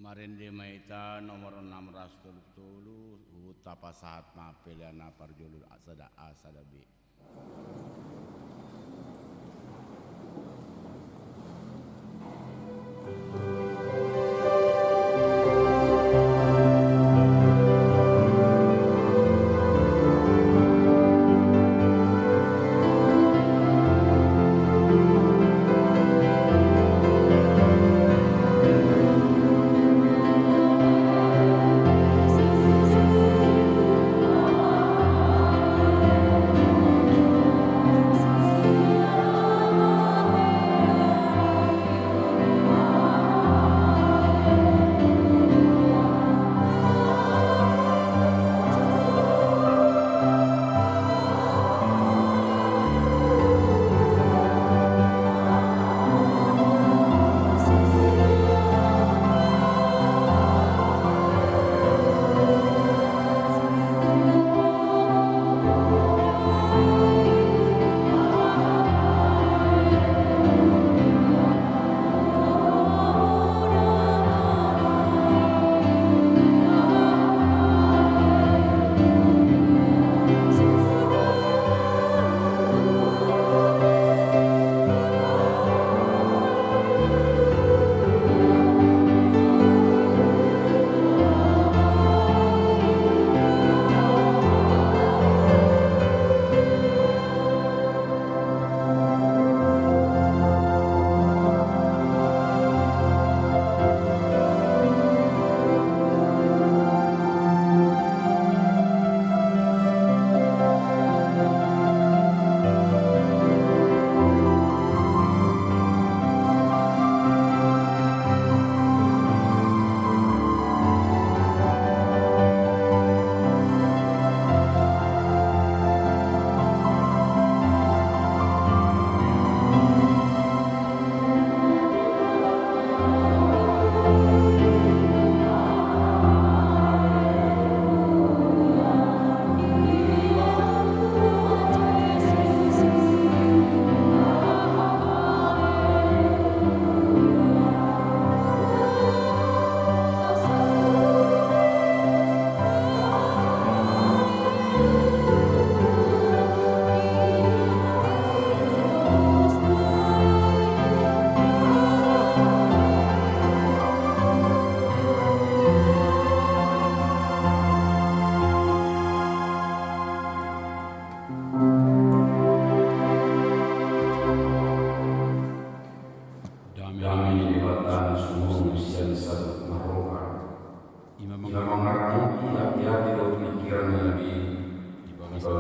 Marinde maita nomor 637 utapa saat mapeliana parjulu asada asadabi.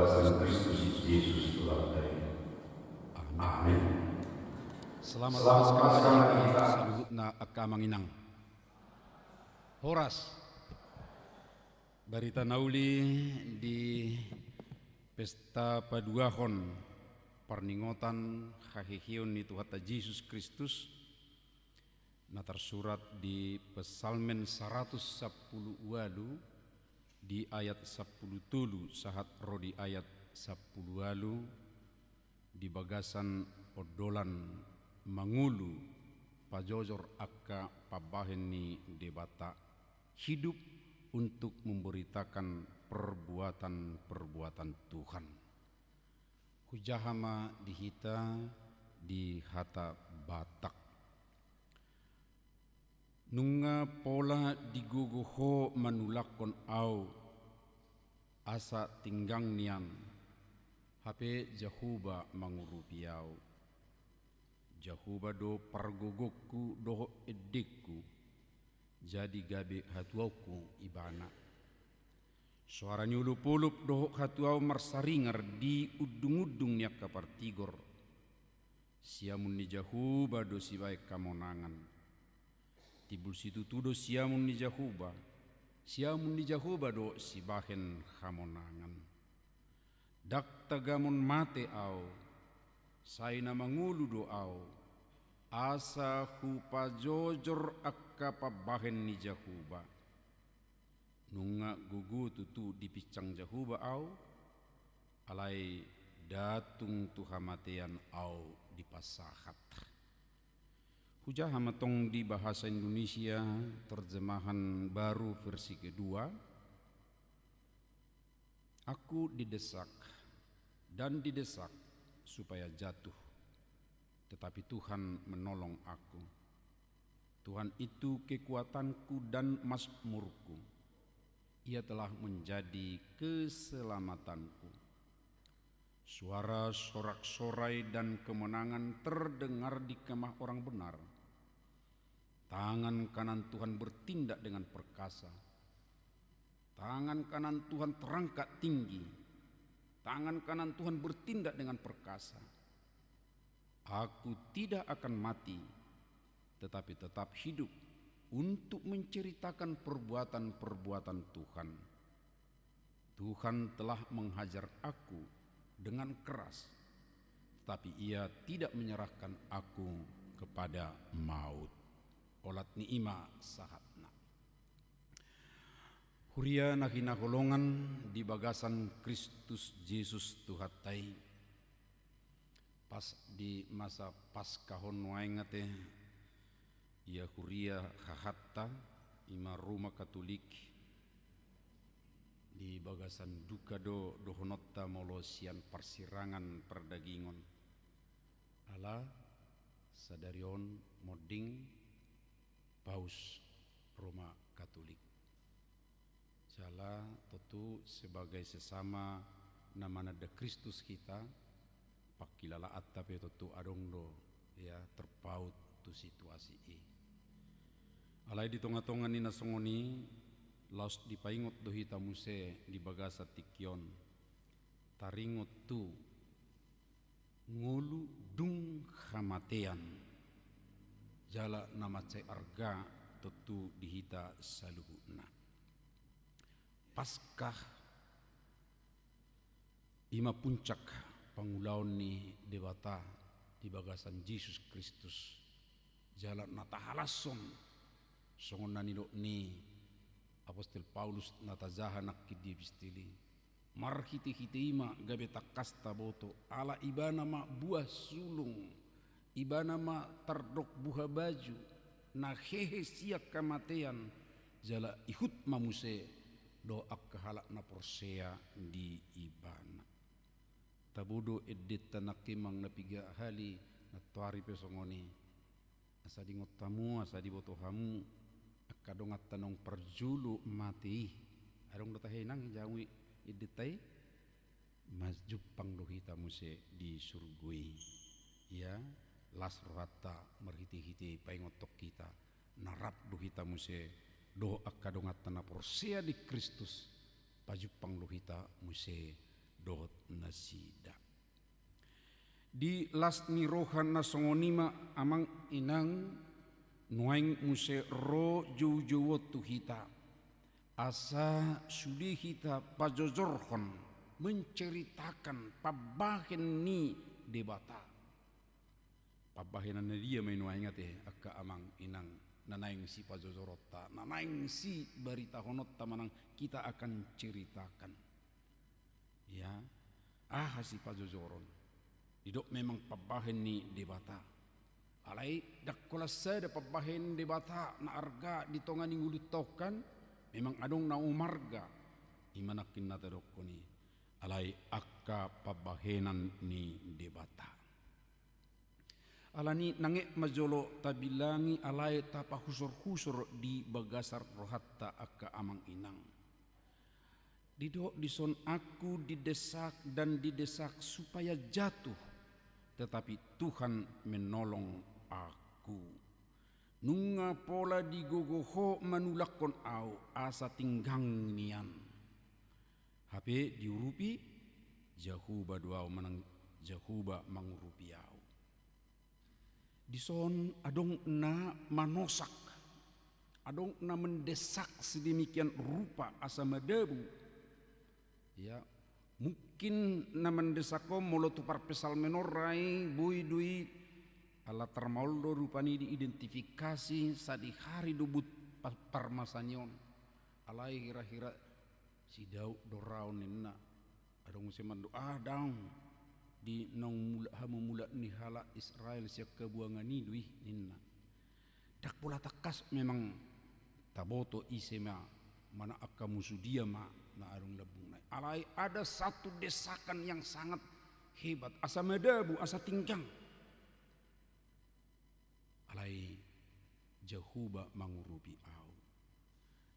bagasan Kristus Yesus Tuhan kita. Amin. Selamat Paskah kita saludna akka manginang. Horas barita nauli di pesta paduahon perningotan hahihion ni Tuhan Yesus Kristus na tersurat di Pesalmen 110 walu di ayat 10 tulu sahat rodi ayat 10 walu di bagasan odolan mangulu pajojor akka pabahen ni debata hidup untuk memberitakan perbuatan-perbuatan Tuhan. Hujahama dihita di hata Batak. Nunga pola diguguho manulakon au asa tinggang nian hape jahuba mangurupiau jahuba do pargogokku doho edekku jadi gabe hatuauku ibana suara nyulup-ulup doho hatuau marsaringar di udung-udung niak kapartigor siamun ni jahuba do sibai kamonangan tibul situ tudo siamun ni jahuba do sibahen hamonangan dak tagamon mate au saina mangulu do au asa hupa jojor akka pabahen ni jahuba nunga gugu tutu dipicang jahuba au alai datung tuhamatean au dipasahat. Hujah hamatong di bahasa Indonesia terjemahan baru versi kedua. Aku didesak dan didesak supaya jatuh, tetapi Tuhan menolong aku. Tuhan itu kekuatanku dan mazmurku. Ia telah menjadi keselamatanku. Suara sorak-sorai dan kemenangan terdengar di kemah orang benar. Tangan kanan Tuhan bertindak dengan perkasa. Tangan kanan Tuhan terangkat tinggi. Tangan kanan Tuhan bertindak dengan perkasa. Aku tidak akan mati, tetapi tetap hidup untuk menceritakan perbuatan-perbuatan Tuhan. Tuhan telah menghajar aku dengan keras, tetapi Ia tidak menyerahkan aku kepada maut. Olat ni'ima sahatna. Huria nahina golongan di bagasan Kristus Yesus Tuhatai. Pas di masa Paskahon waengate ia huria hahatta ima rumah Katolik di bagasan duka do dohonotta molosian persirangan perdagingon ala sadarion moding Paus Roma Katolik. Jala tentu sebagai sesama namana de Kristus kita pakilala atape tentu adongdo ya terpaut tu situasi i. Alai di tonga-tonga ni nasongoni laos dipaingot do hita muse di bagasa tikyon taringot tu ngulu dung hamatean jala nama cai arga tentu dihita saluhuna. Paskah ima puncak pangulaon ni dewata di bagasan Yesus Kristus jala nata halason songon nanilo ni Apostol Paulus natazaha nakidi bistili marhiti-hiti ima gabe takasta boto ala ibana ma buah sulung ibana ma tardok buah baju na hehe siak kamatean jala ihut mamuse doa kehalak na persea di ibana tabudo edit tanakimang napiga hali na tuari pesongoni asa di ngotamu asa di boto hamu akadongat tanong perjulu mati adong dota henang jawi editai masjupang dohita muse di surgui ya las rohata merhiti-hiti paingotok kita narap dohita muse do akadongat tanah persea di Kristus pajupang dohita muse dot nasida. Di las ni rohan na songonima amang inang nuaing muse ro jowo tuhita asa sudi hita pajojorhon menceritakan pabahen ni debata. Pabahenan na dia may nuaingat akka amang inang nanaing si pajojorota, nanaing si barita honot tamanang kita akan ceritakan. Ya, si pajojoron. Didok memang pabahen ni debata. Alai dakkola sada pabahen debata na arga ditongani ngulutokan memang adong na umarga imanakin na tadokko ni alai akka pabahenan ni debata. Alani nange majolo tabilangi alai tapa husur-husur di bagasar rohatta akka amang inang. Didok dison aku didesak dan didesak supaya jatuh, tetapi Tuhan menolong aku. Nunga pola digogoho manulakon au asa tinggang nian. HP diurupi jahuba duau menang jahuba mangurupi au. Dison adong na manosak, adong na mendesak sedemikian rupa asa madabu. Ya, mungkin na mendesako molo tupar pesal menorai bui dui ala termauldo rupani diidentifikasi sadi hari dubut parmasanyon alai hira-hira si Daud dorau ninna adong musim daung di nong mula mula ni hala Israel siak kebuangan ni dui ninna dak pula takas memang taboto isema mana akka musuh dia ma na arung labung nai alai ada satu desakan yang sangat hebat asa madabu asa tingkang alai jahuba mangurupi au.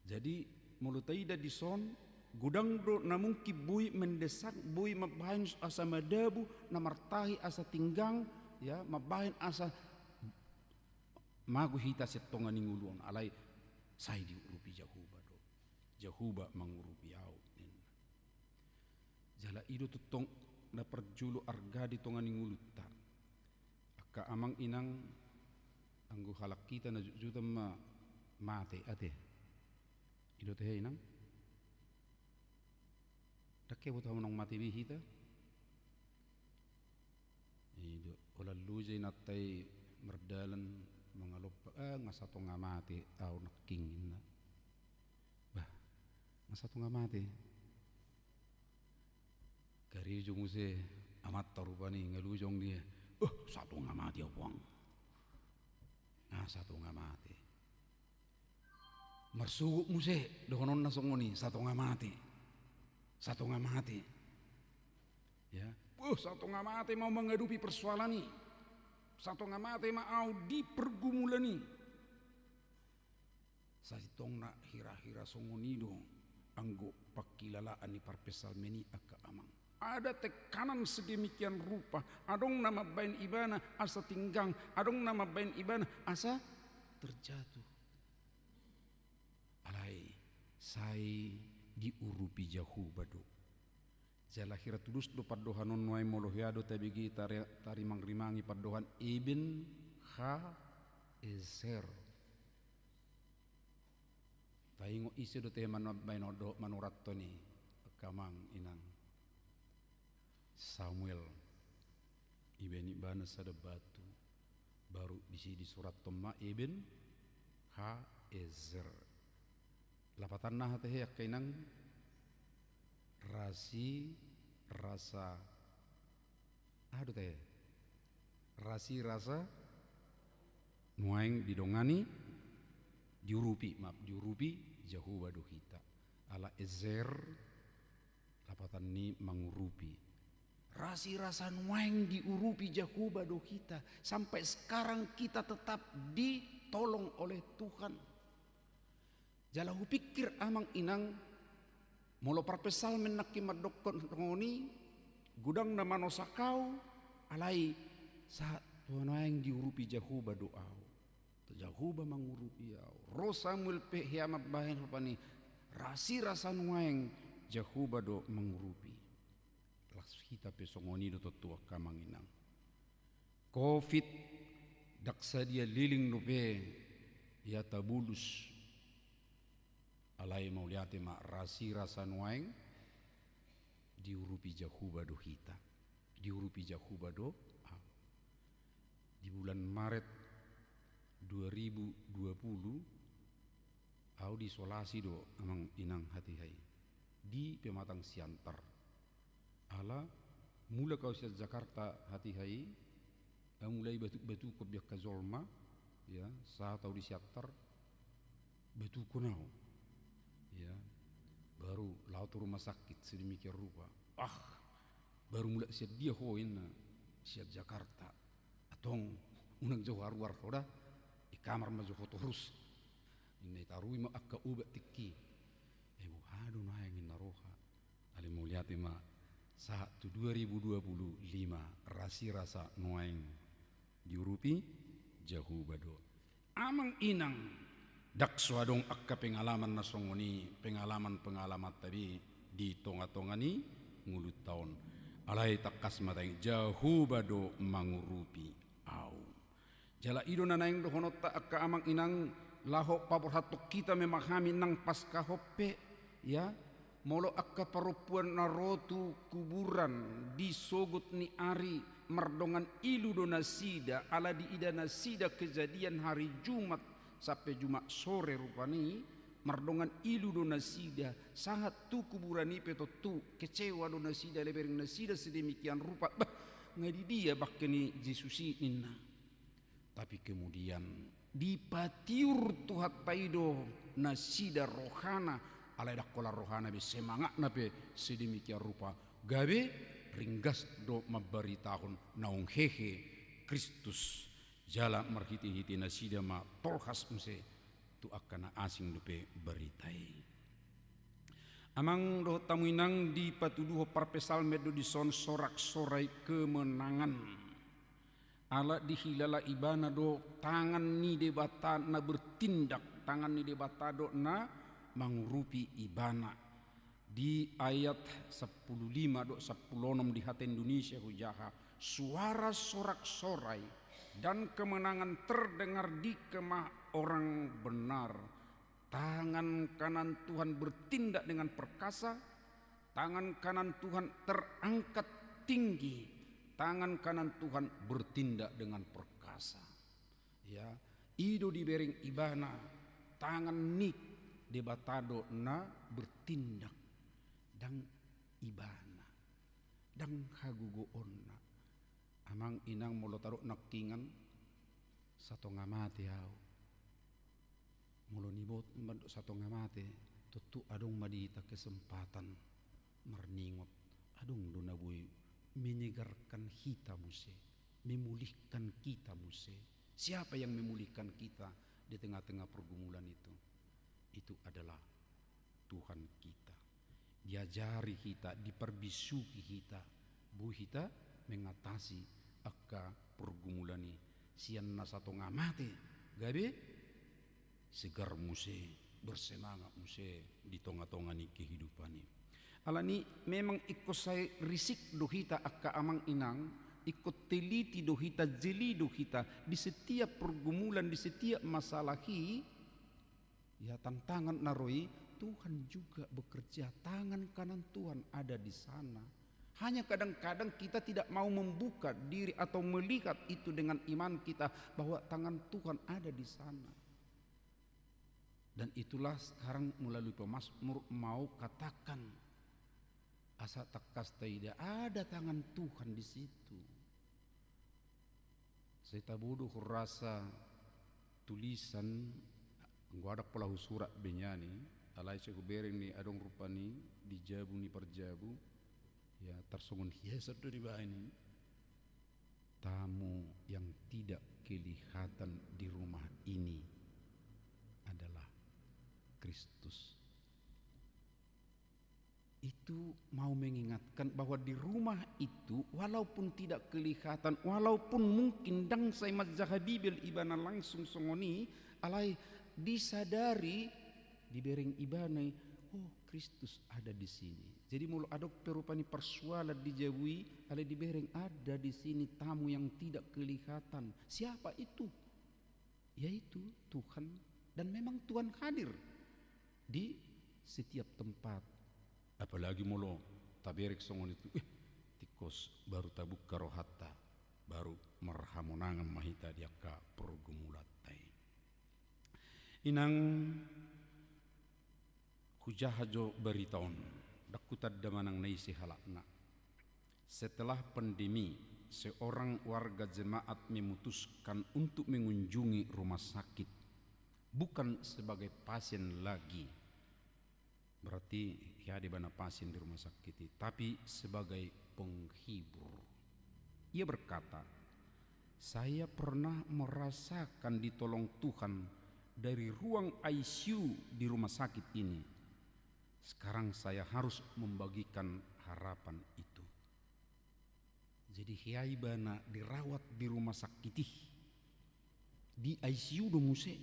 Jadi mulutaida dison gudang do namungki bui mendesak bui mabahin asa madabu namartahi asa tinggang ya mabahin asa magu hita setonga ninguluan alai sai diurupi jahuba do jahuba mangurupi au. Jala ido tutong na perjulu arga di tonga ninguluta akka amang inang anggo halak kita na juta mate ate ido teh inang dakke buta nong mati bihita ido ola lujay natai merdalan mangalop ngasato nga mati au naking na bah ngasato nga mati kari jong se amat tarupani ngalujong dia satu nga mati awang satu nga mati marsuguk muse dohonon na songoni satu nga mati ya satu nga mati mau menghadapi persoalan ni satu nga mati mau dipergumulani satong na hira-hira songoni dong anggo pakilalaan ni parpesal meni akka amang ada tekanan sedemikian rupa adong nama bain ibana asa tinggang adong nama bain ibana asa terjatuh alai sai diurupi jahuba do jala hira tulus do paddohanon nuai molohiado tabigi tari mangrimangi paddohan ibn ezer taingo ise do teh bain odo manuratto ni kamang inang Samuel ibeni bana sada batu baru bisi di surat Toma ibn Ezer lapatan nah teh kainang rasa rasa nuaing didongani diurupi jahuba dohita ala Ezer lapatan ni mangurupi rasa nuaing diurupi jahuba do kita sampai sekarang kita tetap ditolong oleh Tuhan. Jalahu pikir amang inang molo parpesal menaki madokon ngoni gudang na manosakau alai sa nuaing diurupi jahuba doau jahuba mangurupi au rosamul pe hiama bahen pani rasa nuaing jahuba do mangurupi hita pesongoni do tua kamanginang. Covid daksa dia liling lupe ya tabulus alai mauliate ma rasi rasa nuaing diurupi jahuba do hita, diurupi jahuba do di bulan Maret 2020 au disolasi do amang inang hati hai di pematang siantar ala mula kau siat Jakarta hati hai mulai batu ko biak kazolma ya sa tau di siantar batu ko nau ya baru laut rumah sakit sedemikian rupa baru mulai siat dia hoin siat Jakarta atong unang jauh war roda di kamar maju foto terus ini tarui ma akka ubat tiki ibu hadu na yang naroha ali muliati ma saat 2025 rasi rasa nuaing diurupi jahu bado amang inang dak suadong akka pengalaman nasongoni pengalaman tadi di tonga-tongani ngulut tahun alai takas matang jahu bado mangurupi au jala ido na naing dohonot ta akka amang inang laho papor hatok kita memahami nang pasca hoppe ya molo akka parupuan narotu kuburan disogut ni ari mardongan ilu do nasida ala di ida nasida kejadian hari Jumat sampai Jumat sore rupani mardongan ilu do nasida sangat tu kuburan ipe tu kecewa do nasida lebering nasida sedemikian rupa ngadi dia bakkeni Jesusi inna tapi kemudian dipatiur tuhat taido nasida rohana alai dakola rohana be semangat nape sedemikian rupa gabe ringgas do mabari tahun naung hehe Kristus jala marhiti-hiti nasida ma tolhas mse tu akana asing dupe beritai amang do tamuinang di patuduho parpesal medo di son sorak sorai kemenangan ala dihilala ibana do tangan ni debata na bertindak tangan ni debata do na mangurupi ibana di ayat 15 do 16 di hati Indonesia hujaha suara sorak-sorai dan kemenangan terdengar di kemah orang benar tangan kanan Tuhan bertindak dengan perkasa tangan kanan Tuhan terangkat tinggi tangan kanan Tuhan bertindak dengan perkasa ya ido dibering ibana tangan nik debatado na bertindak dan ibana dan hagugo onna amang inang molo taruh nakingan satu ngamate hau molo nibot mbandok satu ngamate tutu adong madita kesempatan merningot adong dona bui menyegarkan kita muse memulihkan kita muse siapa yang memulihkan kita di tengah-tengah pergumulan itu adalah Tuhan kita diajari kita diperbisuki kita bu kita mengatasi akka pergumulan ini sian na satu ngamate gabe segar muse bersemangat muse di tonga-tonga ni kehidupan ini alani memang ikut saya risik dohita akka amang inang ikut teliti dohita jeli dohita di setiap pergumulan di setiap masalah ya tantangan naroi Tuhan juga bekerja tangan kanan Tuhan ada di sana hanya kadang-kadang kita tidak mau membuka diri atau melihat itu dengan iman kita bahwa tangan Tuhan ada di sana dan itulah sekarang melalui pemazmur mau katakan asa takas tidak ada tangan Tuhan di situ. Saya tabudu rasa tulisan gua ada pelahu surat benyani alai bereng ni adong rupani dijabu ni perjabu ya tersongon hiasan do di ini tamu yang tidak kelihatan di rumah ini adalah Kristus. Itu mau mengingatkan bahwa di rumah itu walaupun tidak kelihatan walaupun mungkin dang saya mazhabi bil ibana langsung songoni alai disadari dibereng ibanai oh Kristus ada di sini. Jadi mulu adok perupani persualan dijabui, ada di bereng ada di sini tamu yang tidak kelihatan. Siapa itu? Yaitu Tuhan, dan memang Tuhan hadir di setiap tempat. Apalagi mulu taberek songon itu, tikos baru tabuk karohata, baru marhamonangan mahita diaka pergumulatai. Inang hujahajo beritaon dakutad damanang naisi halakna. Setelah pandemi, seorang warga jemaat memutuskan untuk mengunjungi rumah sakit, bukan sebagai pasien lagi, berarti ya di mana pasien di rumah sakit itu, tapi sebagai penghibur. Ia berkata, saya pernah merasakan ditolong Tuhan dari ruang ICU di rumah sakit ini. Sekarang saya harus membagikan harapan itu. Jadi hiai bana dirawat di rumah sakit di ICU do muse.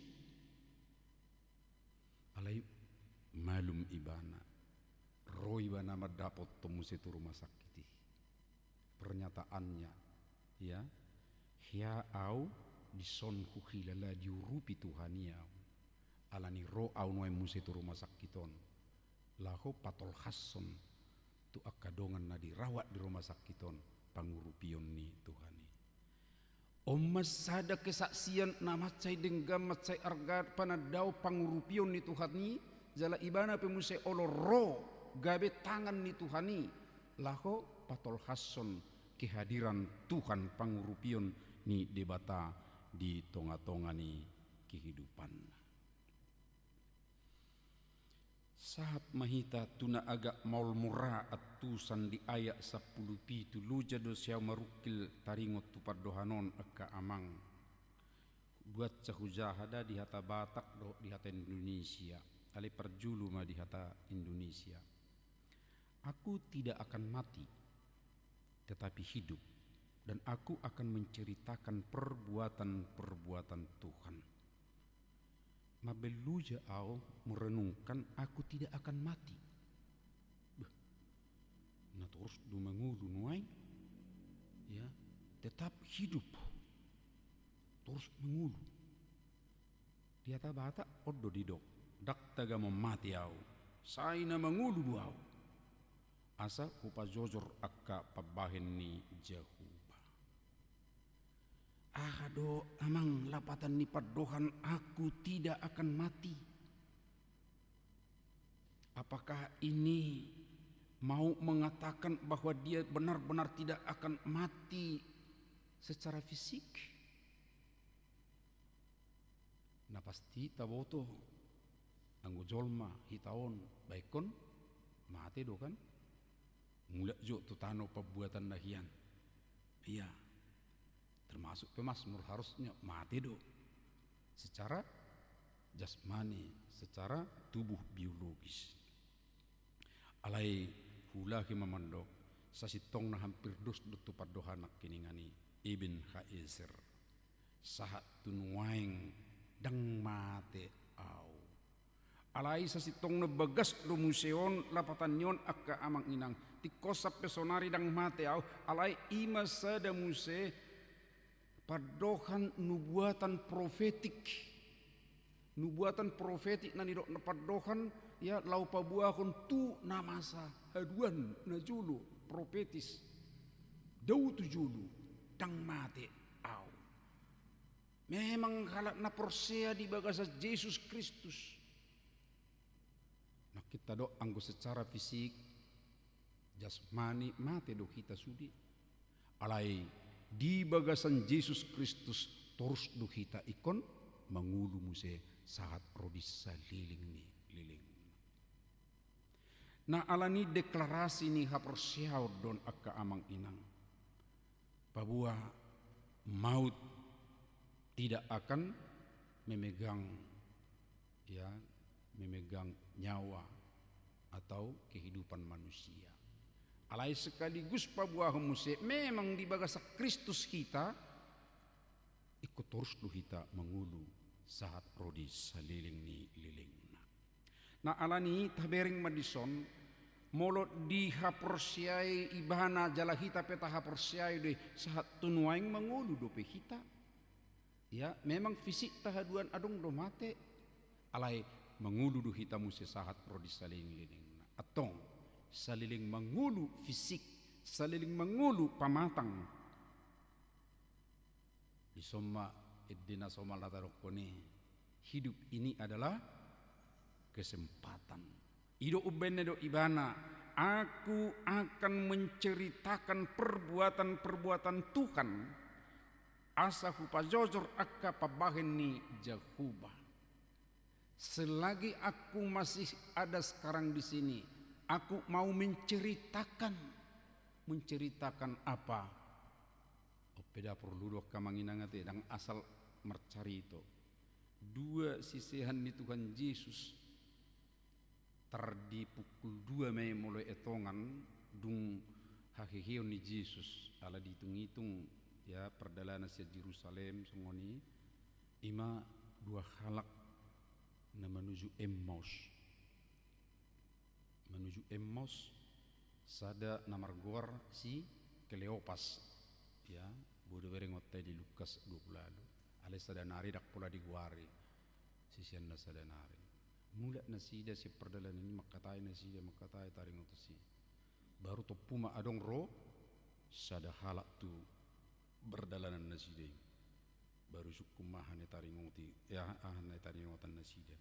Alai malum ibana roy bana madapot to muse tu rumah sakit. Pernyataannya ya, hia au dison kuhilala diurupi Tuhania alani ro au noe muse tu rumah sakiton. Laho patol hasson tu akadongan na dirawat di rumah sakiton pangurupion ni Tuhani. Omas sada kesaksian na macai denggam macai arga panadau pangurupion ni Tuhani jala ibana pemuse oloro gabe tangan ni Tuhani. Laho patol hasson kehadiran Tuhan pangurupion ni debata di tonga-tonga ni kehidupan. Saat mahita tuna agak maul mura atusan di ayak 10 pitu luja do siaw marukil taringot tu pardohanon aka amang buat cahujahada di hata Batak do di hata Indonesia ali perjulu ma di hata Indonesia. Aku tidak akan mati tetapi hidup, dan aku akan menceritakan perbuatan-perbuatan Tuhan. Mabeluja au merenungkan aku tidak akan mati. Nah terus du mengulu nuai, ya tetap hidup, terus mengulu. Dia tabata odo didok, dak taga memati au, saina mengulu duau. Asa kupa jojor akka pabahen ni Jehuba. Ahado amang lapatan ni padohan aku tidak akan mati. Apakah ini mau mengatakan bahwa dia benar-benar tidak akan mati secara fisik? Nah pasti taboto anggo jolma hitaon baikon mati do kan? Mulak jo tu tano perbuatan nahian. Iya. Termasuk pemasmur harusnya mati do secara jasmani, secara tubuh biologis. Alai hulahi mamandok sasitong na hampir dos dutu padohanak kiningani Ibn Khaizir sahat tunuaing dang mate au. Alai sasitong na bagas do museon lapatan nyon akka amang inang tikosap pesonari dang mate au. Alai ima sada muse padohan nubuatan profetik na nidok na padohan ya lau pabuahon tu namasa haduan na julu profetis dau tu julu dang mate au. Memang halak na persea di bagasa Yesus Kristus. Nah kita do anggo secara fisik jasmani mate do kita sudi. Alai di bagasan Yesus Kristus terus duhita ikon mengulu muse saat rodis saliling ni liling. Nah alani deklarasi ni hapersiaw don akka amang inang bahwa maut tidak akan memegang nyawa atau kehidupan manusia. Alai sekaligus pabuah muse memang di bagasa Kristus kita ikut terus duhita mengulu saat rodis saliling ni liling. Na alani tabering madison molot diha porsiai ibana jala hita peta porsiai de sahat tunuaing mangulu dope hita. Ya, memang fisik tahaduan adong do mate alai mangulu do hita musi sahat pro disaliling-liling. Atong saliling mangulu fisik, saliling mangulu pamatang. Di soma edina soma latarokone hidup ini adalah kesempatan. Ido ubenne do ibana, aku akan menceritakan perbuatan-perbuatan Tuhan. Asahu pajojor akka pabaheni jahuba. Selagi aku masih ada sekarang di sini, aku mau menceritakan apa? Opeda perlu dok kamanginangate dang asal mercari itu. Dua sisihan di Tuhan Yesus terdi pukul 2 Mei mulai etongan dung hahihion ni Yesus ala dihitung-hitung ya perjalanan ke Yerusalem songoni ima 2 halak na menuju Emmaus sada namar gor si Kleopas ya bodo bereng otai di Lukas 20 lalu ale sadanari dak pula di guari sisian na sadanari mula nasida si perdalan ini makatai nasida makatai taring utusi baru to puma adong ro sada halak tu berdalanan nasida baru sukum mahane taring uti ya ahane taring utan nasida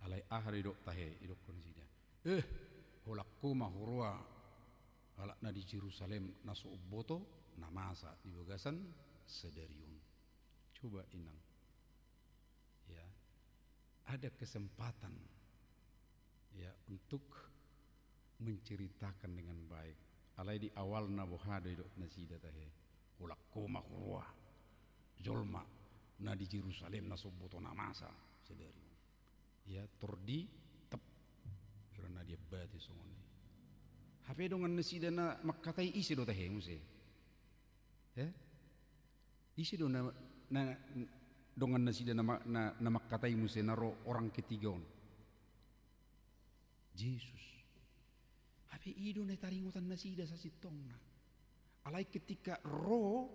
alai ahari dok tahe idok nasida holakku mahurwa halak na di Jerusalem naso boto namasa di bagasan sedariun coba inang ya ada kesempatan ya untuk menceritakan dengan baik alai di awal na bohada dok nasida tahe holakku mahurwa jolma na di Jerusalem naso boto namasa sedariun ya tordi tep karena dia bati songoni hape dongan nasida na makatai isi do tahe muse isi do na dongan nasida na makatai muse naro orang ketiga on Yesus hape ido na taringutan nasida sa sitongna alai ketika roh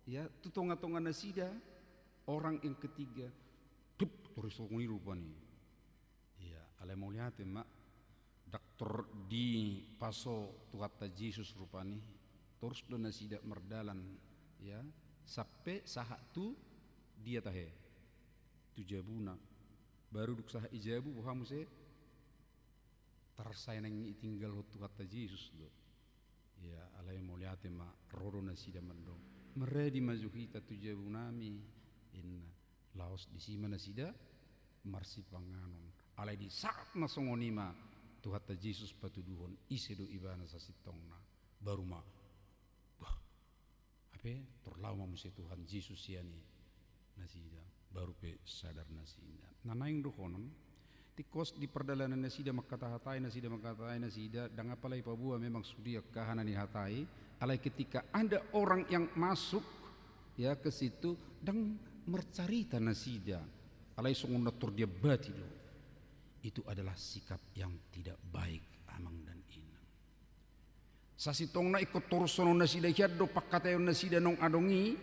ya tutonga-tonga nasida orang yang ketiga tup terus songoni rupani ya alai mau lihat mak dokter di paso tuhatta Yesus rupani terus do nasida merdalan ya sampai sahat tu dia tahe tujabuna baru duk saha ijabu bohamu se tarsainang tinggal tuhatta Yesus do ya alai mau lihat mak rodo nasida mendo meredi mazuhita tujabunami inna laos di sima nasida marsi panganon alai di saat nasongonima tuhatta Yesus patuduhon isedo ibana sasitongna baru ma wah ape terlalu mamusia Tuhan Yesus yani nasida baru pe sadar nasida nanaing dohonon tikos di perdalanan nasida makata-hatai nasida dan apalai pabua memang sudia kahana ni hatai alai ketika ada orang yang masuk ya ke situ dan mercarita nasida alai sungguh tur dia bati do itu adalah sikap yang tidak baik amang dan inang sasitongna ikut tursono nasida hiado pakatayon nasida nong adongi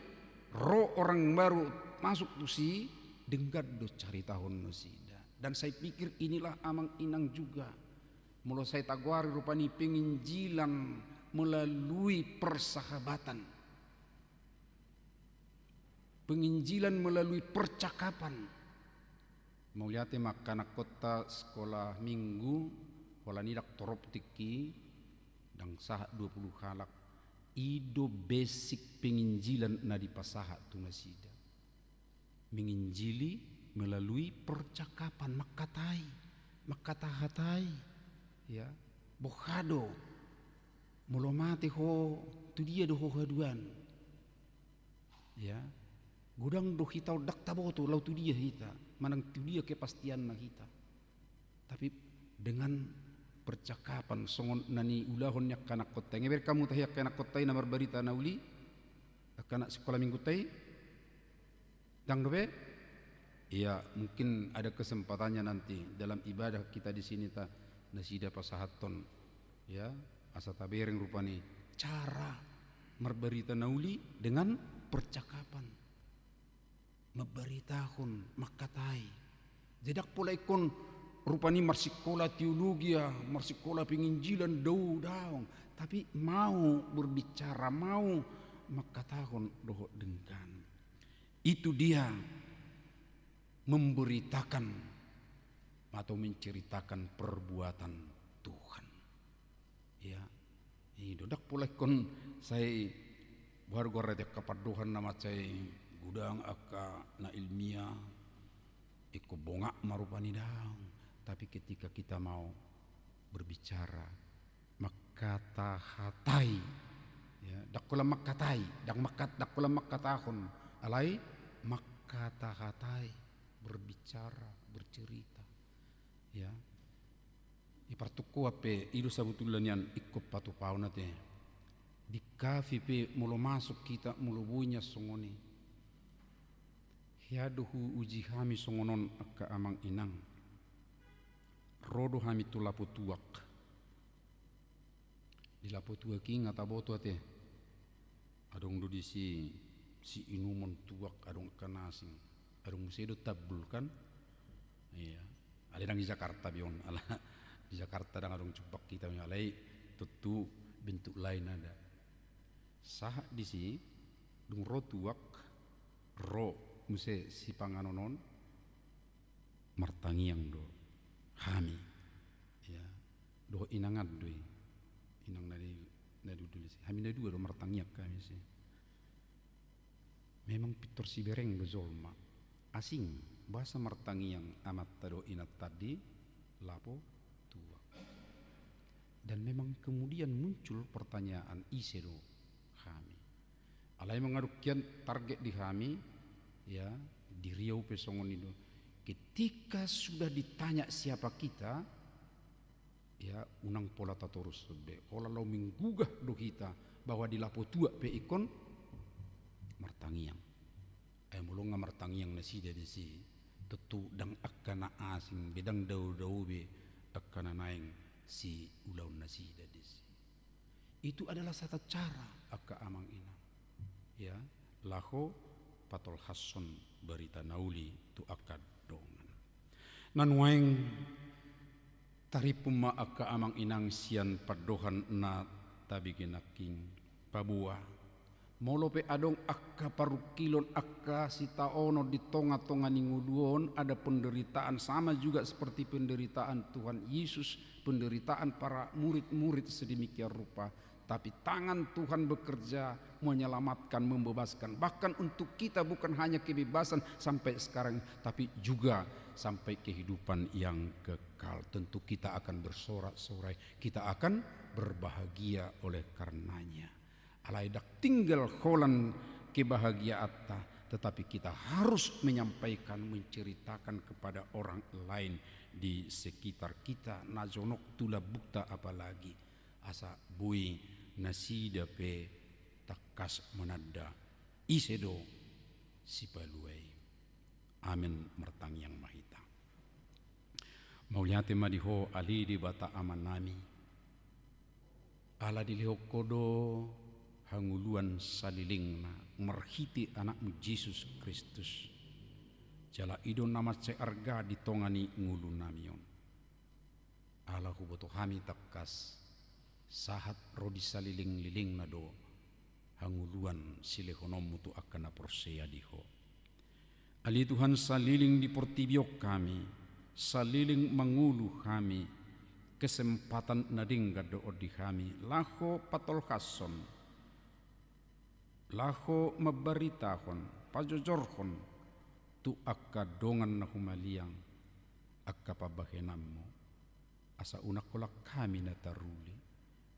ro orang baru masuk tusi dengar do cari tahun nasida dan saya pikir inilah amang inang juga mula saya tagwari rupani penginjilan melalui persahabatan penginjilan melalui percakapan mau lihat makanak kota sekolah minggu wala nidak torop tiki dan sahat 20 halak ido basic penginjilan na di pasahat tu nasida menginjili melalui percakapan makatahatai ya bohado mulo mati ho tu dia do haduan ya gudang do hitau dak taboto lau tu dia hita manang tu dia kepastian na hita tapi dengan percakapan songon nani ulahon yak kanak kota ngeber kamu tahiyak kanak kota na berbarita na uli kanak sekolah minggu tai dang dobe Ya, mungkin ada kesempatannya nanti dalam ibadah kita di sini ta nasida pasahaton ya asa tabereng rupani cara merberita nauli dengan percakapan memberitakan makatai jedak pula ikon rupani marsikola teologi ya marsikola penginjilan daung tapi mau berbicara mau makatahon doho dengkan itu dia memberitakan atau menceritakan perbuatan Tuhan. Ya, ini dodak pula kon saya warga raja kapaduhan nama saya gudang aka na ilmiah iko bongak marupani daung. Tapi ketika kita mau berbicara makata hatai ya dakula makatai dakula makatahon alai makata hatai berbicara, bercerita ya ipartuku ape ilu sabutulan yan ikut patu pauna te di kafe pe mulo masuk kita mulo bunya songoni hiaduhu uji hami songonon akka amang inang rodo hami tu lapo tuak di lapo tuak ki ngata boto ate adong do di si inumon tuak adong kanasing adong musedo tabul kan iya ada di Jakarta bion ala di Jakarta dang adong cupak kita nyalai tentu bentuk lain ada sah di si dung ro tuak ro muse si panganonon martangiang do hami ya do inangat do inang nadi dulu si hami nadi do martangiak kami si memang pitor si bereng do zolma asing bahasa martangiang amat tado inat tadi lapo tua dan memang kemudian muncul pertanyaan isedo kami alai mengadukian target di kami ya di Riau pesongon itu ketika sudah ditanya siapa kita ya unang pola tatorus sebe ola lo menggugah do kita bahwa di lapo tua pe ikon martangiang mulunga martangiang nasi dari si tetu dang akana asing bedang dau be akana naing si ulaun nasi dari si itu adalah satu cara akka amang ina ya laho patol hasson berita nauli tu akad dongan nan waeng taripuma akka amang inang sian padohan na tabiginaking pabua molope adong akka parukilon akka sitaono di tonga-tonga ninguduon ada penderitaan sama juga seperti penderitaan Tuhan Yesus penderitaan para murid-murid sedemikian rupa tapi tangan Tuhan bekerja menyelamatkan membebaskan bahkan untuk kita bukan hanya kebebasan sampai sekarang tapi juga sampai kehidupan yang kekal tentu kita akan bersorak-sorai kita akan berbahagia oleh karenanya alai dak tinggal holan kebahagiaan tetapi kita harus menyampaikan menceritakan kepada orang lain di sekitar kita najonok tula bukta apalagi asa bui nasida pe takas menada isedo sipaluai amin mertangiang mahita mauliate madiho ali di bata amanami ala diliho kodo hanguluan salilingna merhiti anakmu Yesus Kristus jala idon nama arga ditongani ngulu namion ala huboto hami takas sahat rodi saliling-liling nado hanguluan silehonom mutu akana persea diho ali Tuhan saliling di portibiok kami saliling mangulu kami kesempatan nading gado odi kami laho patol kason laho mabaritahon pajojorhon tu akka dongan na humaliang akka pabahenammo asa unak kolak kami na taruli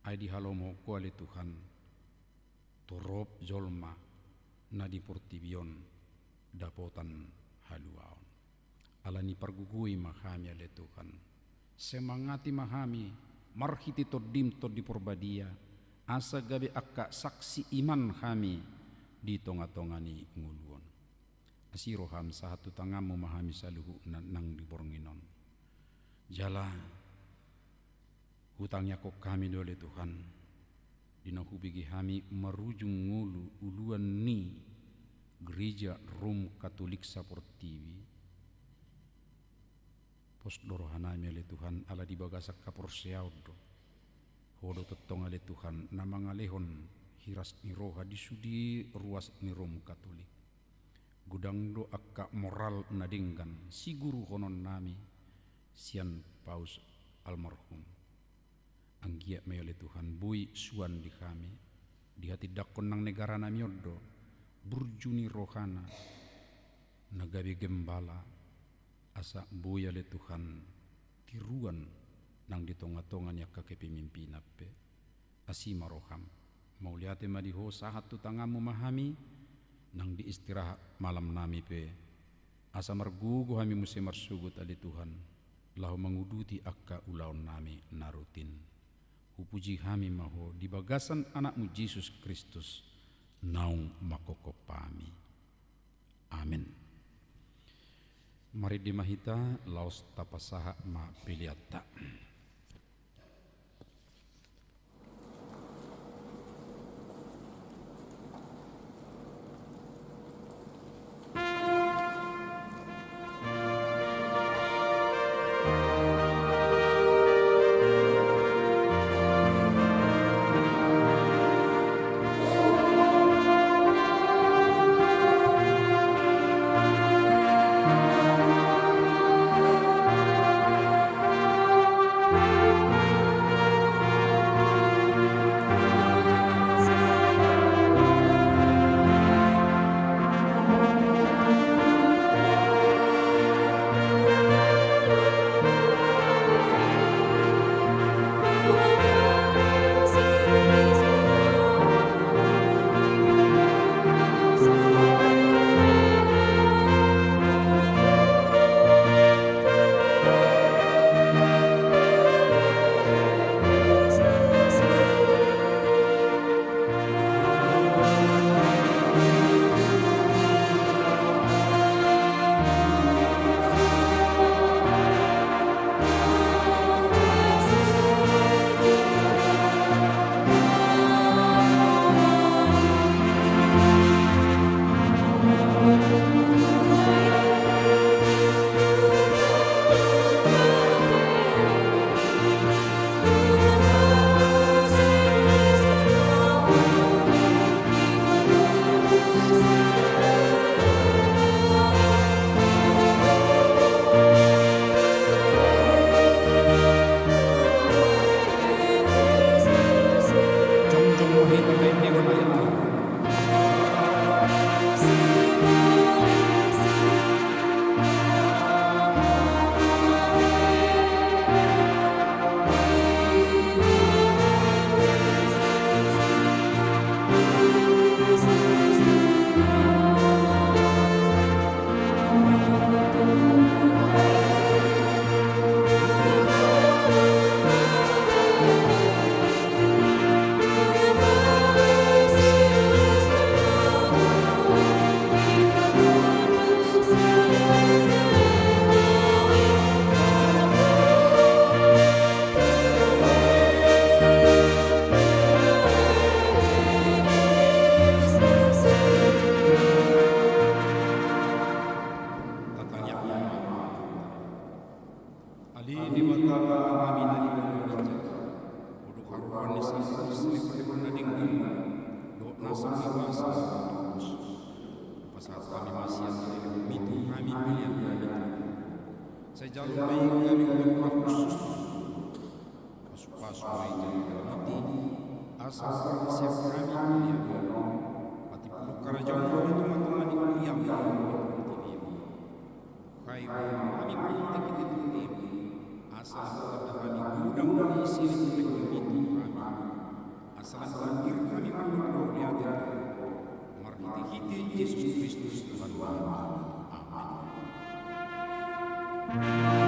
ay di halomo kuali Tuhan torop jolma na di portibion dapotan haluaon alani pargugui mahami ale Tuhan semangati mahami marhiti todim to di porbadia asa gabe akka saksi iman kami di tonga-tongani nguluon asiroham sahatu tangam memahami saluhu nang diboronginon. Jala hutangnya kok kami dole Tuhan, dina hubigi kami merujung ngulu uluan ni gereja Rom Katolik Saportivi. Pos dorohana mele Tuhan ala di bagasak kaporseaudo. Hodo tetong ale Tuhan nama ngalehon hiras ni roha di sudi ruas ni Rom Katolik. Gudang do akka moral nadinggan si guru honon nami sian paus almarhum. Anggia mele Tuhan bui suan di kami di hati dakon nang negara nami odo burjuni rohana nagabi gembala asa buya le Tuhan tiruan nang ditonga-tongan ya kake pemimpin ape asima roham mau liate madiho sahat tu tangamu memahami nang diistirahat malam nami pe asa margugu kami musim marsugut ali Tuhan lahu menguduti akka ulaun nami narutin upuji kami maho di bagasan anakmu Yesus Kristus naung makokopami amin. Mari dimahita laos tapasaha ma piliata. Yesus Kristus Tuhan kami. Amin.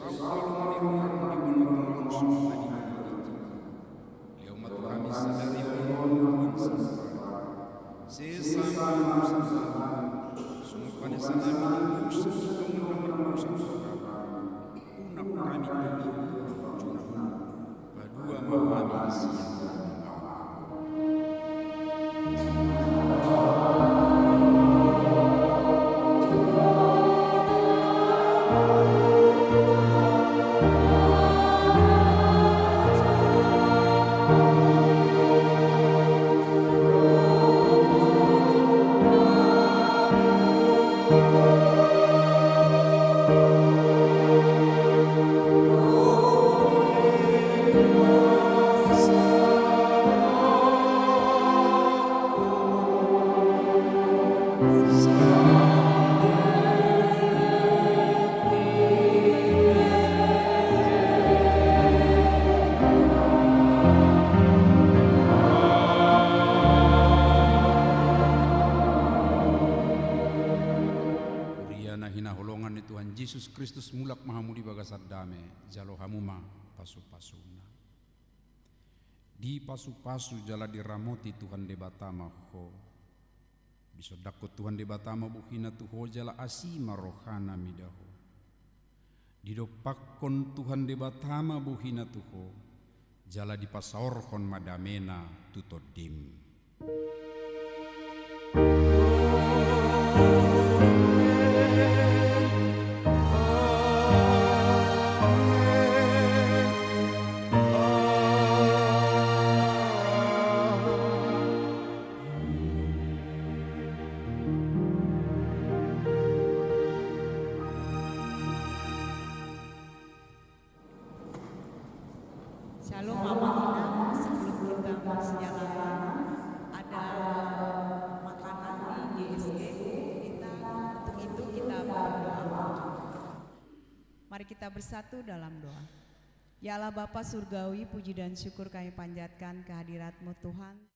sau kalau menirukan di menolong semua tadi leo matu kami sadari oleh sesama semua pada salami semua nomor unak kami padua mawami siang Yesus Kristus mulak mahamudi bagasar dame jalo hamuma pasu-pasuna di pasu-pasu jala diramoti Tuhan debatama ho bisodakut Tuhan debatama buhina tuho jala asima rohana midaho didopakon Tuhan debatama buhina tuho jala dipasaorkon madamena tutodim. Shalom Mama Ina, sebelum kita bersejalan ada makanan di JSG, untuk itu kita berdoa. Mari kita bersatu dalam doa. Ya Allah Bapa Surgawi, puji dan syukur kami panjatkan kehadirat-Mu Tuhan.